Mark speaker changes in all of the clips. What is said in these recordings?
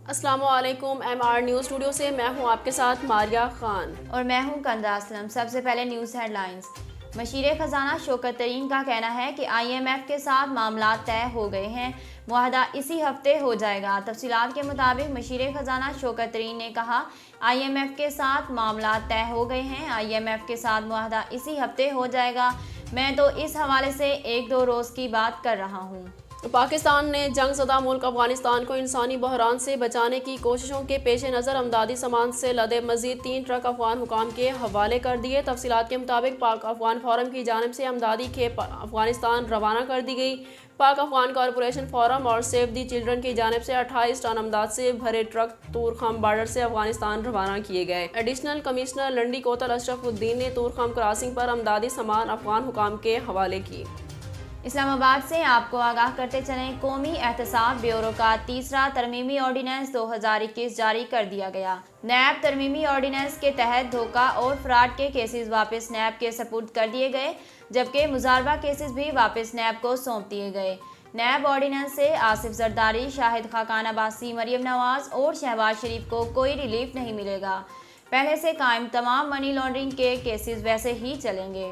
Speaker 1: अस्सलामु अलैकुम। MR news studio से मैं हूं आपके साथ मारिया खान
Speaker 2: और मैं हूं कंदा असलम। सबसे पहले न्यूज़ हेडलाइंस। मशीर खजाना शौकत तरीन का कहना है कि IMF के साथ मामला तय हो गए हैं, मुआहदा इसी हफ्ते हो जाएगा। तफसीलात के मुताबिक मशीर खजाना शौकत तरीन ने कहा, IMF के साथ मामला तय हो गए हैं, IMF के साथ मुआहदा इसी हफ्ते हो जाएगा। मैं तो इस हवाले से 1-2 रोज़ की बात कर रहा हूँ।
Speaker 1: पाकिस्तान ने जंग ज़दा मुल्क अफगानिस्तान को इंसानी बहरान से बचाने की कोशिशों के पेश नज़र अमदादी सामान से लदे मज़ीद 3 ट्रक अफगान हुकाम के हवाले कर दिए। तफसीलात के मुताबिक पाक अफगान फोरम की जानिब से अमदादी खेप अफगानिस्तान रवाना कर दी गई। पाक अफगान कॉरपोरेशन फोरम और सेव दी चिल्ड्रन की जानिब से 28 टन अमदाद से भरे ट्रक तूरखम बॉर्डर से अफगानिस्तान रवाना किए गए। एडिशनल कमिश्नर लंडी कोतल अशरफुद्दीन ने तूरखम क्रॉसिंग पर अमदादी सामान अफगान हुकाम के हवाले की।
Speaker 2: इस्लामाबाद से आपको आगाह करते चलें, कौमी एहतसाब ब्यूरो का तीसरा तरमीमी ऑर्डिनेंस 2021 जारी कर दिया गया। नैब तरमीमी ऑर्डिनेंस के तहत धोखा और फ्रॉड के केसेस वापस नैब के सपुर्द कर दिए गए, जबकि मुजारबा केसेस भी वापस नैब को सौंप दिए गए। नैब ऑर्डिनेंस से आसिफ जरदारी, शाहिद खाकान अब्बासी, मरियम नवाज और शहबाज शरीफ को कोई रिलीफ नहीं मिलेगा। पहले से कायम तमाम मनी लॉन्ड्रिंग के केसेस वैसे ही चलेंगे।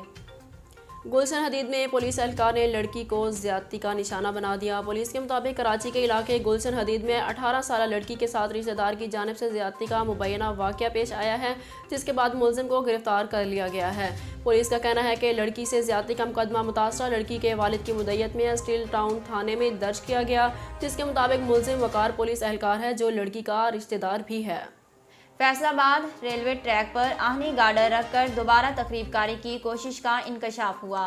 Speaker 1: गुलशन हदीद में पुलिस एहलकार ने लड़की को ज्यादती का निशाना बना दिया। पुलिस के मुताबिक कराची के इलाके गुलशन हदीद में 18 साल लड़की के साथ रिश्तेदार की जानिब से ज्यादती का मुबैना वाक़या पेश आया है, जिसके बाद मुलजिम को गिरफ्तार कर लिया गया है। पुलिस का कहना है कि लड़की से ज्यादती का मुकदमा मुतासरा लड़की के वालिद की मुद्दत में स्टील टाउन थाने में दर्ज किया गया, जिसके मुताबिक मुलजिम वकार पुलिस एहलकार है जो लड़की का रिश्तेदार भी है।
Speaker 2: फैसलाबाद रेलवे ट्रैक पर आहनी गार्डर रखकर दोबारा तखरीबकारी की कोशिश का इंकशाफ हुआ।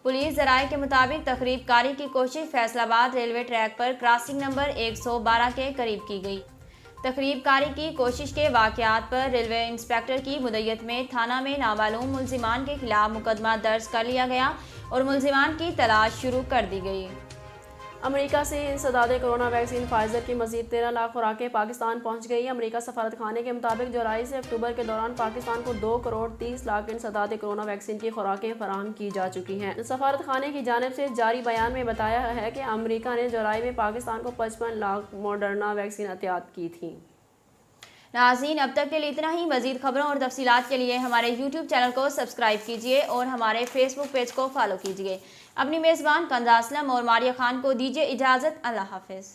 Speaker 2: पुलिस ज़राए के मुताबिक तखरीबकारी की कोशिश फैसलाबाद रेलवे ट्रैक पर क्रॉसिंग नंबर 112 के करीब की गई। तखरीबकारी की कोशिश के वाक़यात पर रेलवे इंस्पेक्टर की मुद्दत में थाना में नामालूम मुलजिमान के खिलाफ मुकदमा दर्ज कर लिया गया और मुलजिमान की तलाश शुरू कर दी गई।
Speaker 1: अमेरिका से इंसदाद कोरोना वैक्सीन फाइजर की मजीद 13 लाख खुराकें पाकिस्तान पहुंच गई। अमेरिका सफारत खाने के मुताबिक जुलाई से अक्टूबर के दौरान पाकिस्तान को 2 करोड़ 30 लाख इंसदाद कोरोना वैक्सीन की खुराकें फराहम की जा चुकी हैं। सफारत खाने की जानिब से जारी बयान में बताया है कि अमेरिका ने जुलाई में पाकिस्तान को 55 लाख मॉडर्ना वैक्सीन अतियात की थी।
Speaker 2: नाज़रीन, अब तक के लिए इतना ही। मज़ीद खबरों और तफसीलात के लिए हमारे YouTube चैनल को सब्सक्राइब कीजिए और हमारे Facebook पेज को फॉलो कीजिए। अपनी मेज़बान कंदा असलम और मारिया खान को दीजिए इजाज़त। अल्लाह हाफ़िज़।